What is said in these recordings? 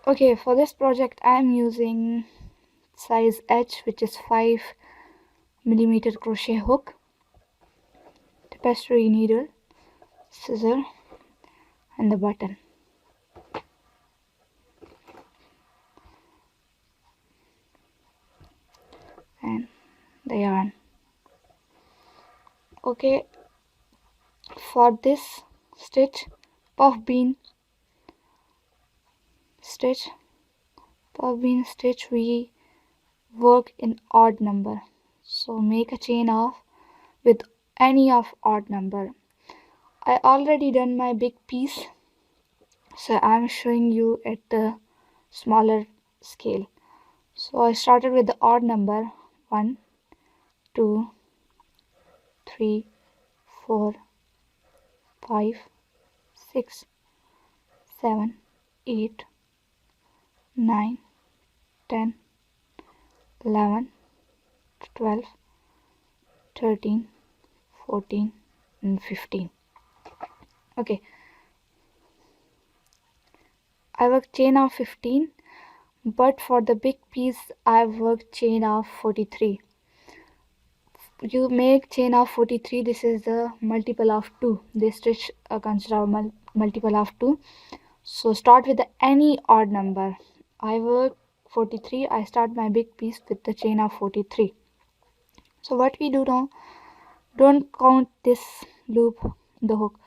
Okay, for this project I am using size H, which is 5mm crochet hook, tapestry needle, scissor, and the button. And the yarn. Okay, for this stitch, puff bean stitch, we work in odd number. So make a chain of with any of odd number. I already done my big piece, so I'm showing you at the smaller scale. So I started with the odd number 1, 2, 3, 4, 5, 6, 7, 8, 9, 10, 11, 12, 13, 14, and 15. Okay, I work chain of 15, but for the big piece I work chain of 43. You make chain of 43. This is the multiple of 2. This stitch consider multiple of 2. So start with any odd number. I work 43. I start my big piece with the chain of 43. So what we do now, don't count this loop, the hook.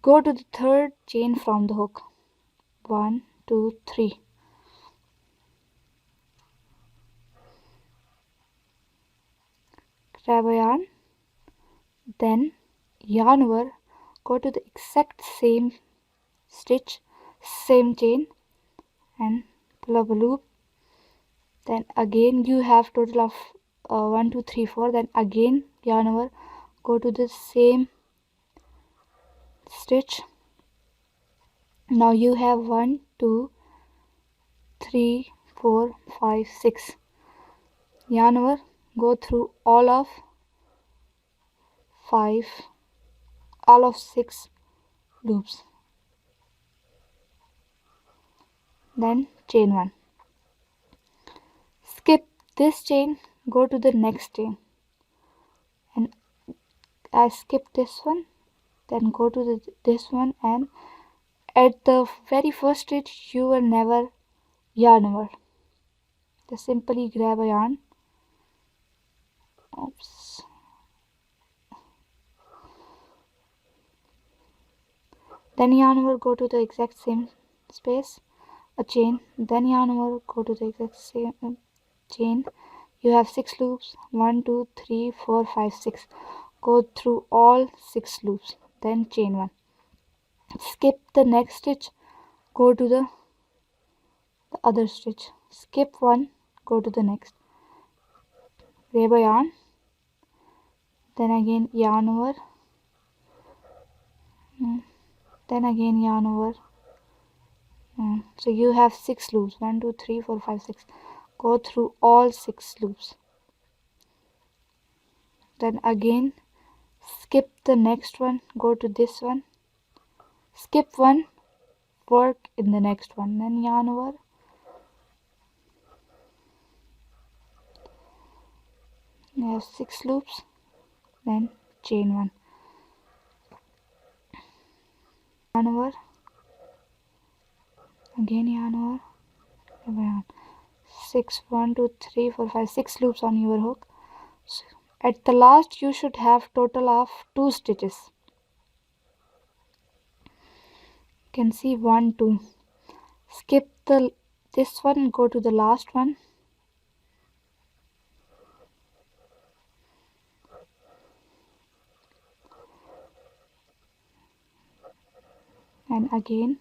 Go to the third chain from the hook. 1, 2, 3. Grab a yarn, then yarn over, go to the exact same stitch, same chain, and pull up a loop. Then again you have total of 1, 2, 3, 4. Then again yarn over, go to the same stitch. Now you have 1, 2, 3, 4, 5, 6. Yarn over, go through all of 6 loops. Then chain 1. Skip this chain, go to the next chain, and I skip this one, then go to this one, and at the very first stitch you will never yarn over. Just simply grab a yarn. Oops. Then yarn over, go to the exact same space, a chain, then yarn over, go to the exact same chain. You have 6 loops, 1, 2, 3, 4, 5, 6. Go through all 6 loops, then chain 1. Skip the next stitch, go to the other stitch. Skip one, go to the next. Grab a yarn, then again yarn over, then again yarn over. So you have 6 loops, 1, 2, 3, 4, 5, 6. Go through all 6 loops. Then again skip the next one, go to this one, skip one, work in the next one, then yarn over. You have 6 loops, then chain 1. Yarn over, again yarn over, yarn. 6, 1, 2, 3, 4, 5, 6 loops on your hook. So at the last you should have total of 2 stitches. You can see 1, 2. Skip this one, go to the last one. And again.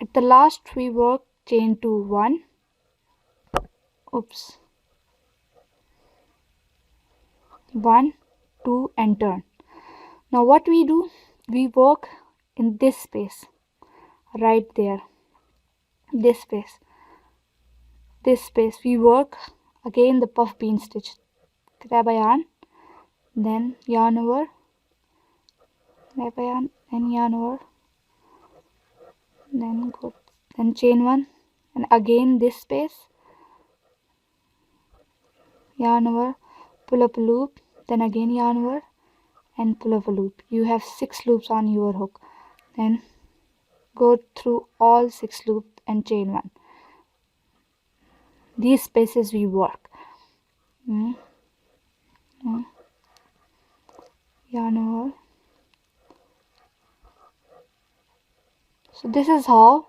At the last we work chain 2, 1. Oops. 1, 2 and turn. Now what we do, we work in this space, right there, this space, we work again the puff bean stitch. Grab a yarn, then yarn over, wrap a yarn, then yarn over, then chain 1, and again this space, yarn over, pull up a loop, then again yarn over and pull up a loop. You have 6 loops on your hook. Then go through all 6 loops and chain 1. These spaces we work. Yarn over. So this is how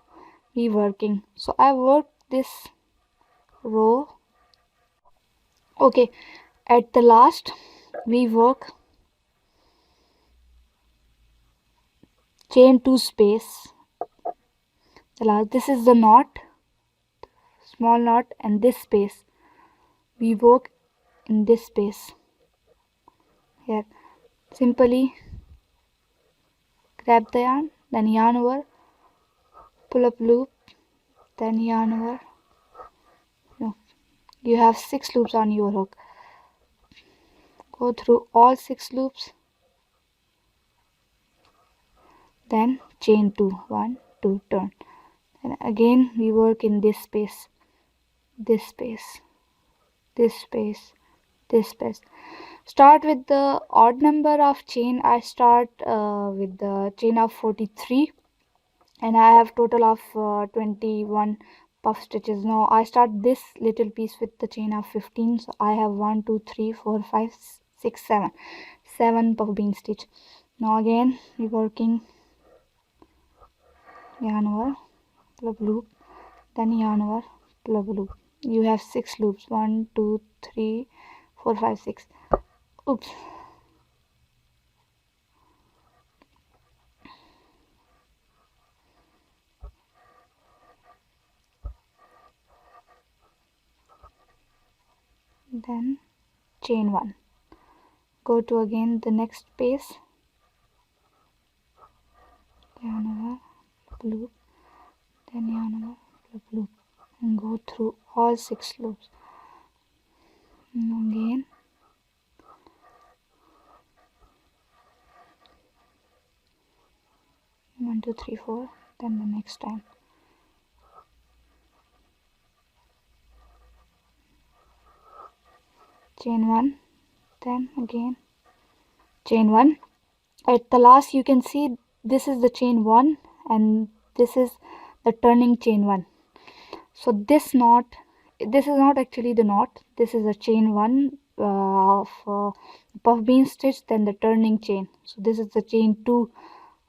we working. So I work this row. Okay, at the last we work chain 2 space. The last, this is the knot, small knot, and this space we work in this space here. Simply grab the yarn, then yarn over, pull up loop, then yarn over. You have 6 loops on your hook. Go through all 6 loops, then chain 2, 1, 2, turn, and again we work in this space, this space, this space, this space. Start with the odd number of chain. I start with the chain of 43, and I have total of 21 puff stitches. Now I start this little piece with the chain of 15, so I have 1 2 3 4 5 6 7 puff bean stitch. Now again we working yarn over, pull up loop, then yarn over, pull up loop. You have 6 loops, 1 2 3 4 5 6. Oops. Then chain 1, go to again the next space, yarn over, loop, then yarn over, loop, and go through all 6 loops. And again one two three four, then the next time. Chain 1, then again chain 1. At the last you can see this is the chain 1 and this is the turning chain 1. So this knot, this is not actually the knot, this is a chain 1 of puff bean stitch, then the turning chain. So this is the chain 2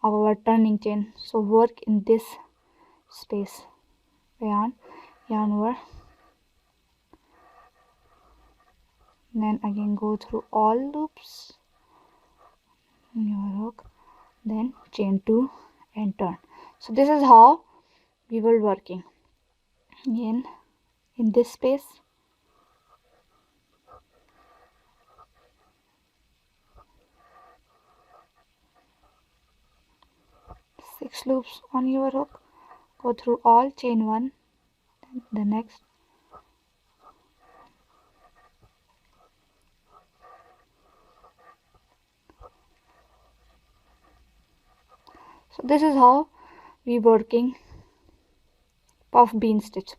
of our turning chain. So work in this space, yarn over, then again go through all loops in your hook, then chain 2 and turn. So this is how we were working. Again in this space, six loops on your hook, go through all, chain 1, then the next, so this is how we working puff bean stitch.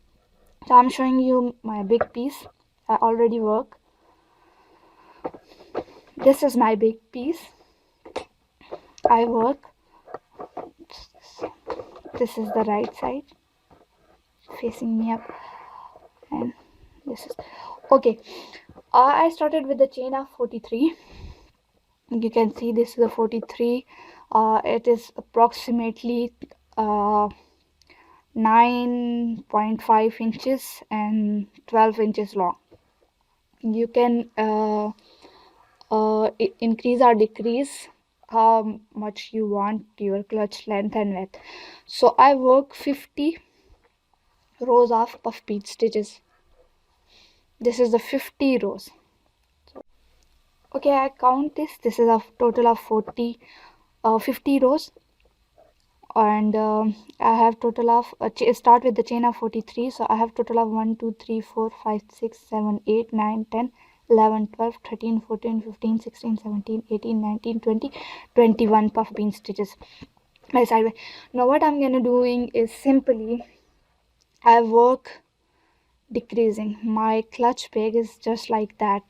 So I'm showing you my big piece. I already work. This is my big piece. I work. This is the right side facing me up, and this is okay. I started with the chain of 43. You can see this is a 43. It is approximately 9.5 inches and 12 inches long. You can increase or decrease how much you want your clutch length and width. So I work 50 rows of puff bead stitches. This is the 50 rows. Okay, I count this. This is a total of 50 rows, and I have total of start with the chain of 43. So I have total of 1 2 3 4 5 6 7 8 9 10 11, 12, 13, 14, 15, 16, 17, 18, 19, 20, 21 puff bean stitches by side way. Now what I'm gonna doing is simply I work decreasing. My clutch peg is just like that.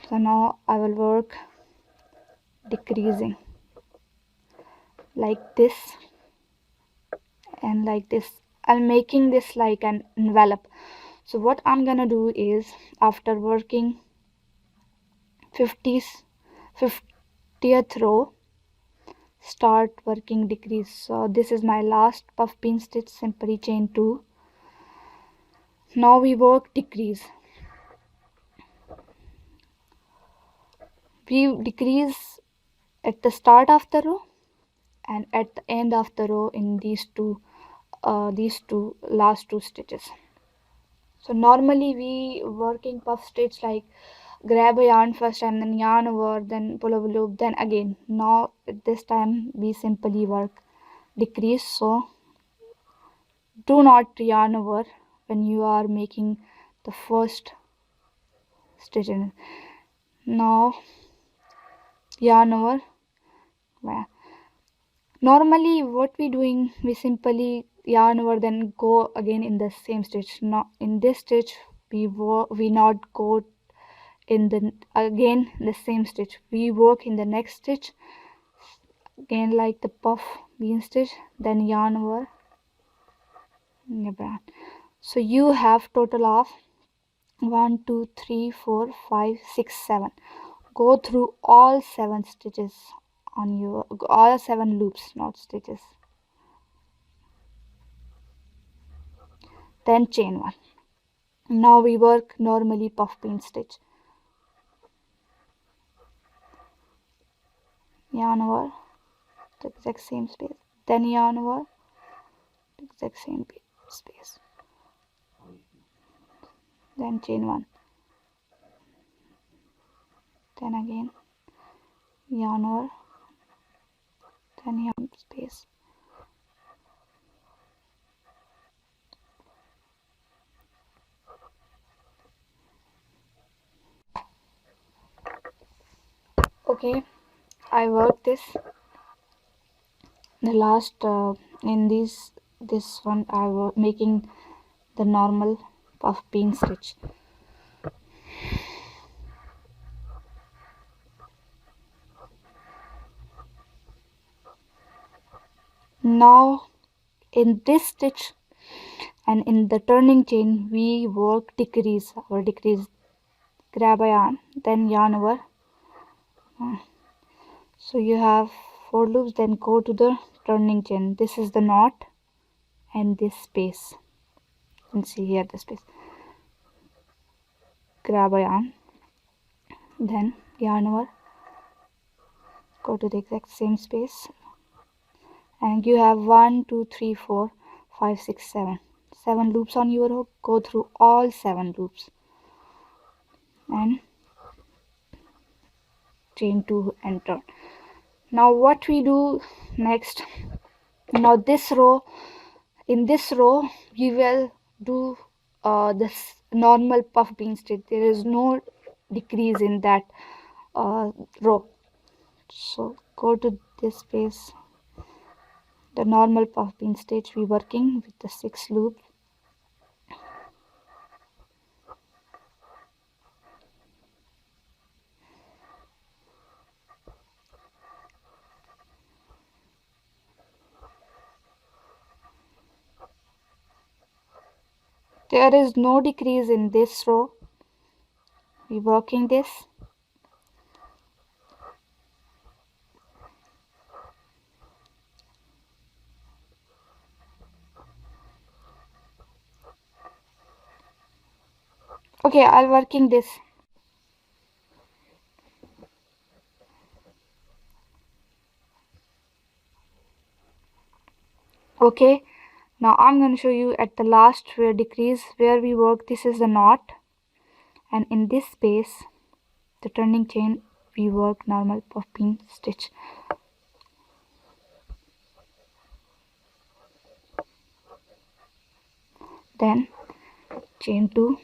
So now I will work decreasing like this and like this. I'm making this like an envelope. So what I'm gonna do is after working 50th row, start working decrease. So this is my last puff bean stitch, simply chain 2. Now we work decrease. We decrease at the start of the row and at the end of the row in these two last two stitches. So normally we working puff stitch like grab a yarn first and then yarn over, then pull over loop, then again. Now at this time we simply work decrease. So do not yarn over when you are making the first stitch in. Now yarn over. Normally what we doing, we simply yarn over then go again in the same stitch. Now in this stitch we not go in the again the same stitch. We work in the next stitch again like the puff bean stitch, then yarn over. So you have total of 1 2 3 4 5 6 7. Go through all 7 stitches on your all 7 loops, not stitches, then chain 1. Now we work normally puff bean stitch, yarn over the exact same space, then yarn over the exact same space, then chain 1, then again yarn over, then yarn space. Okay, I worked this the last in this one I was making the normal puff bean stitch. Now in this stitch and in the turning chain we work decrease or decrease. Grab a yarn, then yarn over. So you have 4 loops, then go to the turning chain. This is the knot and this space. You can see here the space. Grab a yarn, then yarn over, go to the exact same space, and you have 1 2 3 4 5 6 7 7 loops on your hook. Go through all 7 loops and chain 2 and turn. Now what we do next, now this row, in this row we will do this normal puff bean stitch. There is no decrease in that row. So go to this space, the normal puff bean stitch, we working with the 6 loop. There is no decrease in this row. We working this. Okay, I'll working this. Okay, now I'm going to show you at the last where decrease where we work. This is the knot, and in this space, the turning chain, we work normal puff bean stitch. Then chain 2,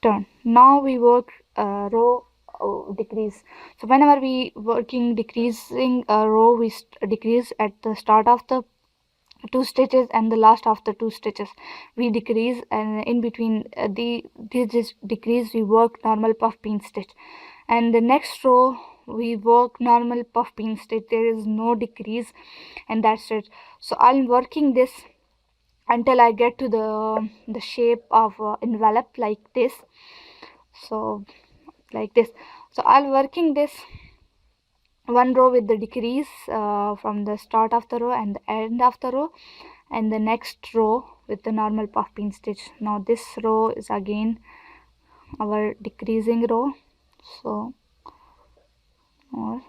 turn. Now we work row decrease. So whenever we working decreasing a row, we decrease at the start of the two stitches and the last of the two stitches we decrease, and in between this decrease we work normal puff pin stitch, and the next row we work normal puff pin stitch. There is no decrease in that stitch. So I'm working this until I get to the shape of envelope like this. So like this. So I'll working this one row with the decrease from the start of the row and the end of the row, and the next row with the normal puff pin stitch. Now this row is again our decreasing row. So or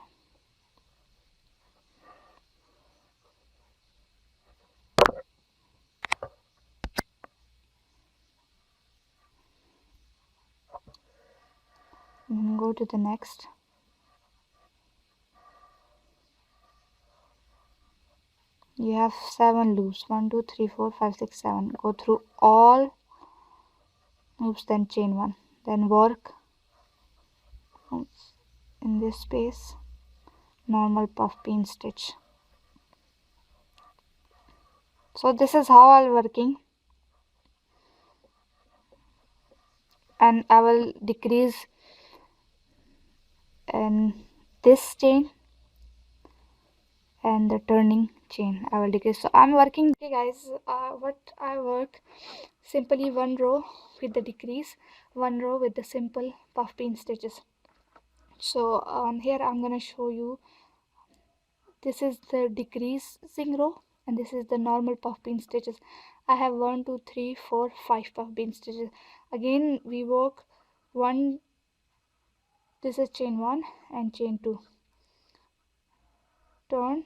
go to the next. You have 7 loops, 1 2 3 4 5 6 7. Go through all loops, then chain 1, then work in this space normal puff pin stitch. So this is how I'll working, and I will decrease in this chain and the turning chain I will decrease. So I'm working. Okay guys, what I work, simply one row with the decrease, one row with the simple puff pin stitches. So here I'm gonna show you, this is the decreasing row and this is the normal puff pin stitches. I have 1 2 3 4 5 puff pin stitches. Again we work one, this is chain 1 and chain 2, turn.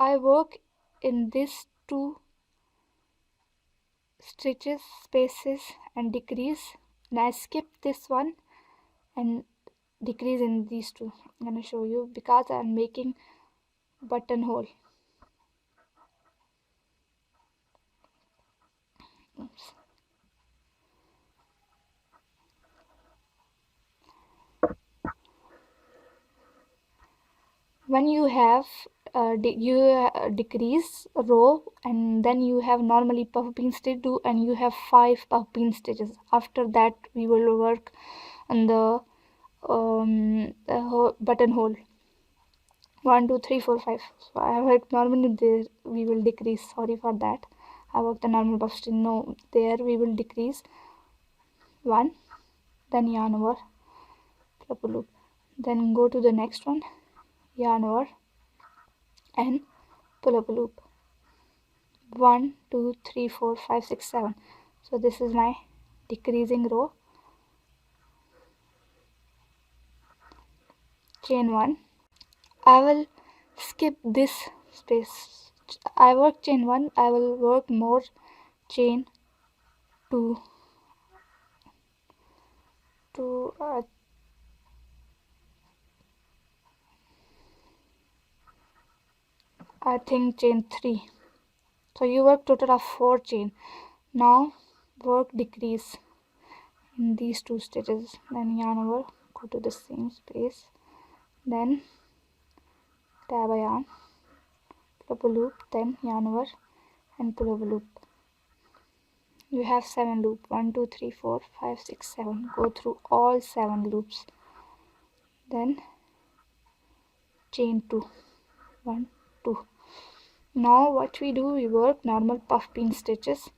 I work in these two stitches spaces and decrease, and I skip this one and decrease in these two. I'm gonna show you because I'm making buttonhole. Oops. When you have decrease row and then you have normally puff pin stitch do, and you have 5 puff pin stitches. After that we will work on the buttonhole 1 2 3 4 5. So I work normally there we will decrease, sorry for that, I work the normal puff stitch. No, there we will decrease 1, then yarn over, pull up a loop, then go to the next one, yarn over and pull up a loop, 1 2 3 4 5 6 7. So this is my decreasing row, chain 1. I will skip this space. I work chain 1, I will work more chain 2 to I think chain 3. So you work total of 4 chain. Now work decrease in these two stitches, then yarn over, go to the same space, then tab a yarn, pull up a loop, then yarn over and pull up a loop. You have 7 loop, 1 2 3 4 5 6 7. Go through all 7 loops, then chain 2, 1 2. Now what we do, we work normal puff pin stitches.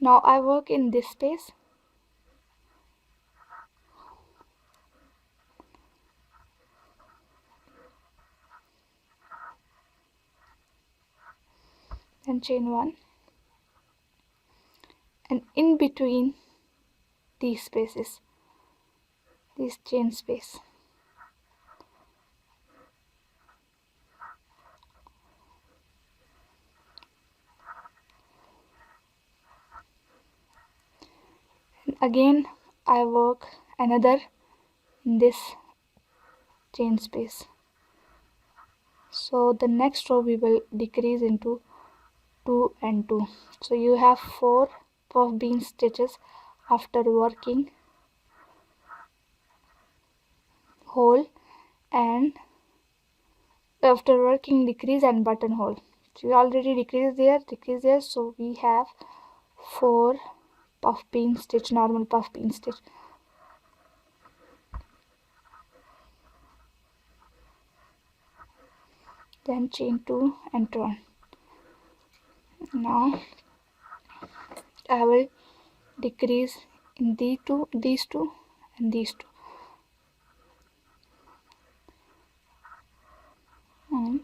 Now I work in this space, then chain 1, and in between these spaces, this chain space, and again I work another in this chain space. So the next row we will decrease into 2 and 2. So you have 4 puff bean stitches after working hole and after working decrease and buttonhole. So you already decrease there, so we have 4 puff bean stitch, normal puff bean stitch. Then chain 2 and turn. Now I will decrease in these two and these two, and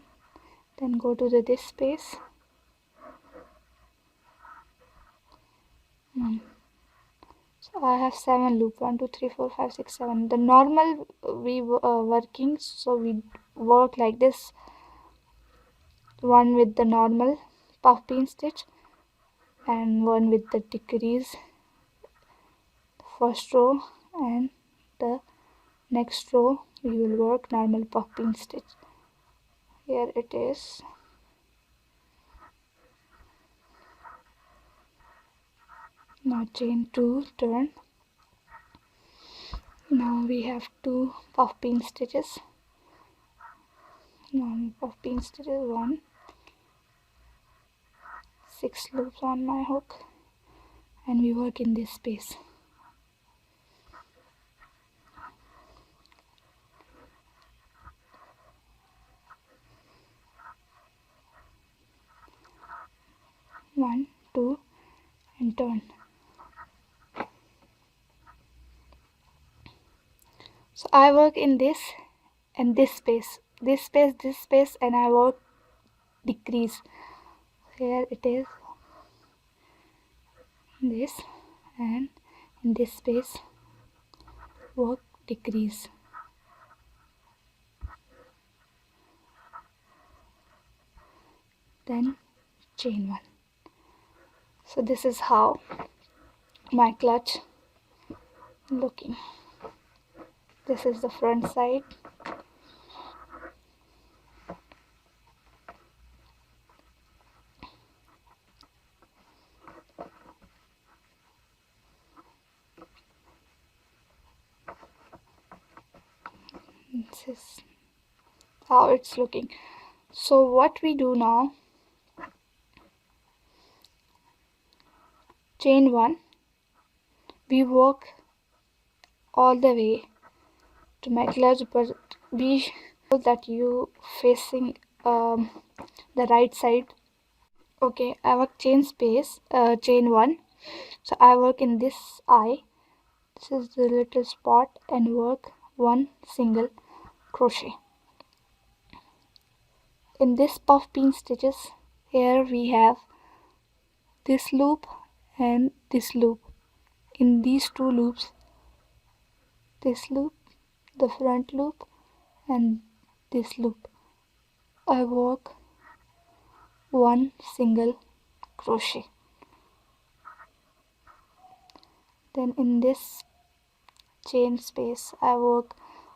then go to this space. So I have 7 loop, 1 2 3 4 5 6 7. The normal we working, so we work like this, one with the normal puff bean stitch and one with the decrease, first row, and the next row we will work normal puff bean stitch. Here it is. Now chain 2, turn. Now we have 2 puff bean stitches, normal puff bean stitches, 1, 6 loops on my hook, and we work in this space. One, two, and turn. So I work in this and this space, and I work decrease. Here it is, this, and in this space work decrease. Then chain 1. So this is how my clutch looking. This is the front side. This is how it's looking. So what we do now, chain 1, we work all the way to my clutch, but be sure that you facing the right side. Okay, I work chain 1. So I work in this eye. This is the little spot, and work 1 single crochet. In this puff bean stitches, here we have this loop and this loop. In these 2 loops, this loop, the front loop, and this loop, I work 1 single crochet. Then in this chain space I work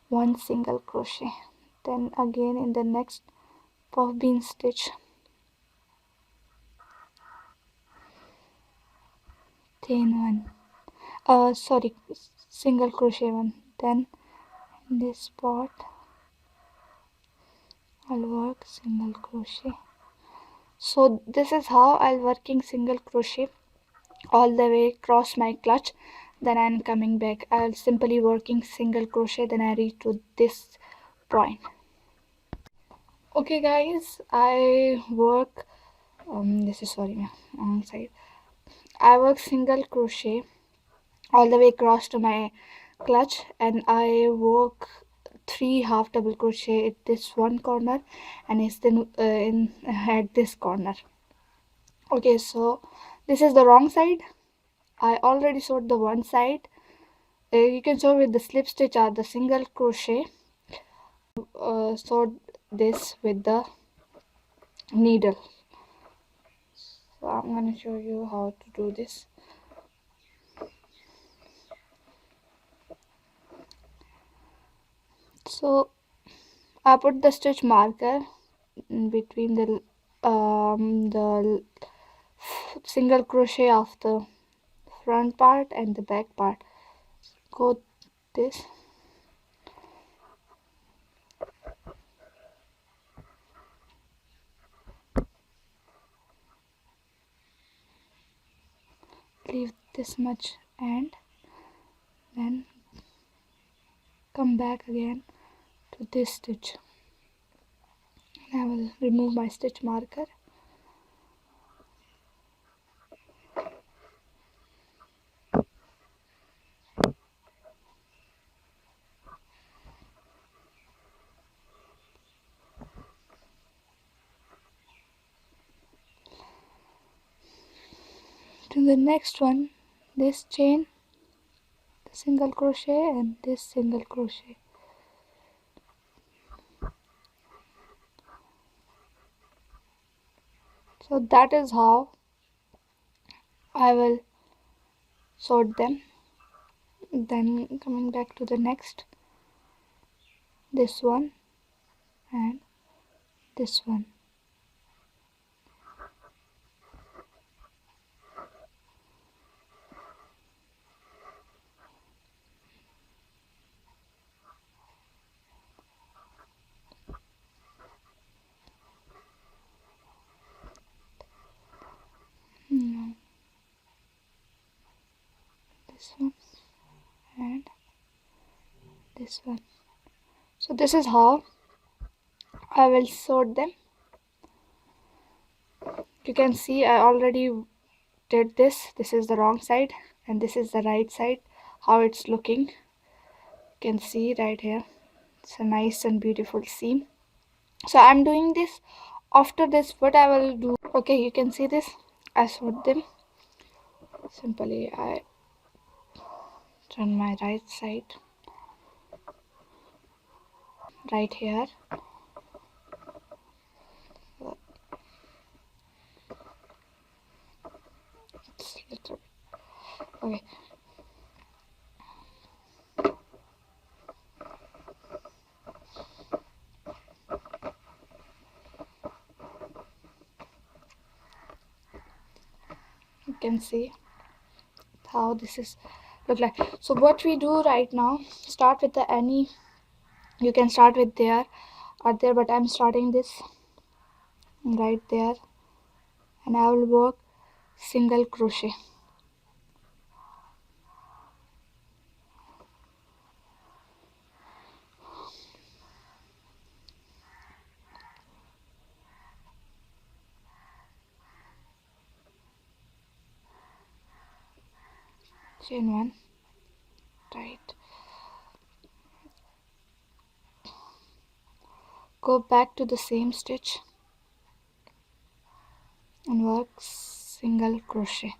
1 single crochet. Then again in the next puff bean stitch, chain 1, single crochet 1. Then in this spot I'll work single crochet. So this is how I'll working single crochet all the way across my clutch. Then I'm coming back, I'll simply working single crochet, then I reach to this point. Okay guys, I work this is my wrong side. I work single crochet all the way across to my clutch, and I work 3 half double crochet at this one corner, and it's then in at this corner. Okay, so this is the wrong side. I already sewed the one side. You can sew with the slip stitch or the single crochet. Sewed this with the needle. So I'm going to show you how to do this. So I put the stitch marker in between the single crochet of the front part and the back part. Go this, leave this much, and then come back again to this stitch. And I will remove my stitch marker. To the next one, this chain, the single crochet, and this single crochet. So that is how I will sort them. Then coming back to the next, this one and this one. This one and this one. So this is how I will sort them. You can see I already did this. This is the wrong side and this is the right side, how it's looking. You can see right here, it's a nice and beautiful seam. So I'm doing this. After this, what I will do, okay, you can see this, I sort them. Simply I turn my right side right here. It's little, okay. You can see how this is look like. So what we do right now, start with the any, you can start with there or there, but I'm starting this right there, and I will work single crochet. Chain one, right, go back to the same stitch and work single crochet.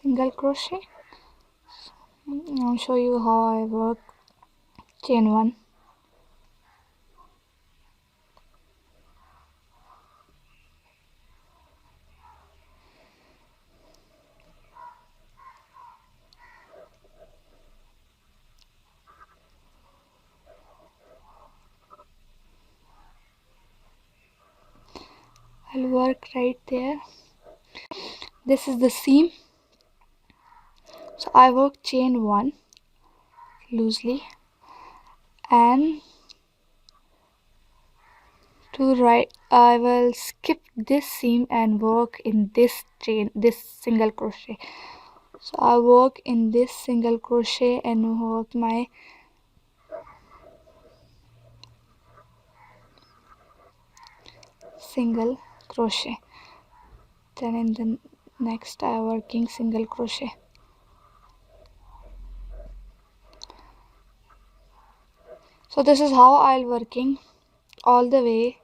Single crochet. I'll show you how I work chain one, I'll work right there. This is the seam, so I work chain one loosely and To right, I will skip this seam and work in this single crochet. So I work in this single crochet and work my single crochet. Then in the next I working single crochet. So this is how I'll working all the way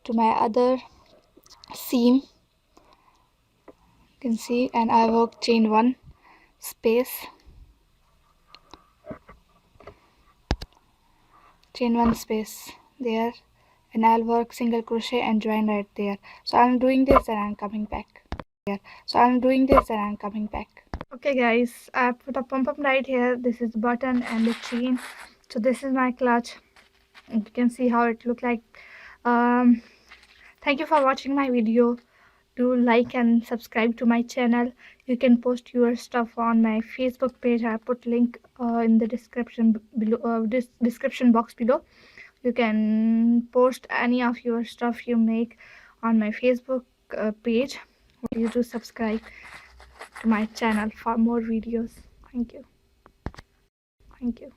to my other seam. You can see, and I work chain 1 space, chain 1 space there, and I'll work single crochet and join right there. So I'm doing this and I'm coming back. Okay guys, I put a pom pom right here. This is the button and the chain. So this is my clutch. You can see how it look like. um Thank you for watching my video. Do like and subscribe to my channel. You can post your stuff on my Facebook page. I put link in the description below, this description box below. You can post any of your stuff you make on my Facebook page. You to subscribe to my channel for more videos. Thank you.